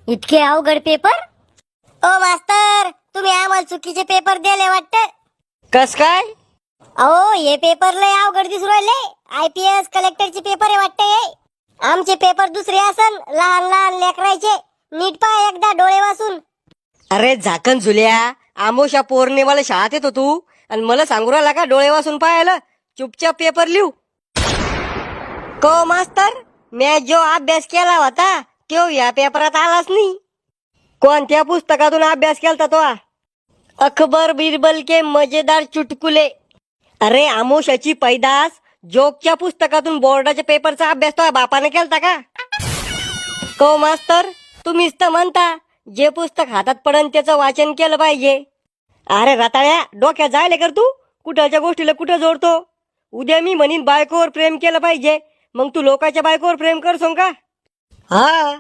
इतके अवघड पेपर? ओ मास्तर, तुम्ही आम्हाला चुकीचे पेपर दिले वाटतं. कस काय? अहो हे पेपर लय अवघड दिसू राहिले. IPS कलेक्टरचे पेपर आहे वाटतं हे. आमचे पेपर दुसरे असन, लहान लहान लेकरायचे. नीट पहा एकदा डोळे वाचून. अरे झाकण झुल्या, आमोशा पौर्णिमाला शाळेत येतो तू आणि मला सांगू राहिला का डोळे वाचून पाहायला? चुपचाप पेपर लिहू. को मास्तर, मी जो अभ्यास केला होता तो या पेपरात आलाच नाही. कोणत्या पुस्तकातून अभ्यास केलता तो? अकबर बिरबल के मजेदार चुटकुले. अरे आमोशाची पैदास जोकच्या पुस्तकातून बोर्डाच्या पेपरचा अभ्यास तो बापाने केलता का? को मास्तर, तुम्हीच तर म्हणता जे पुस्तक हातात पडन त्याचं वाचन केलं पाहिजे. अरे रताळ्या, डोक्यात जायले कर तू. कुठलच्या गोष्टीला कुठं जोडतो? उद्या मी म्हणीन बायकोवर प्रेम केलं पाहिजे, मग तू लोकांच्या बायकोवर प्रेम करसोन का? हा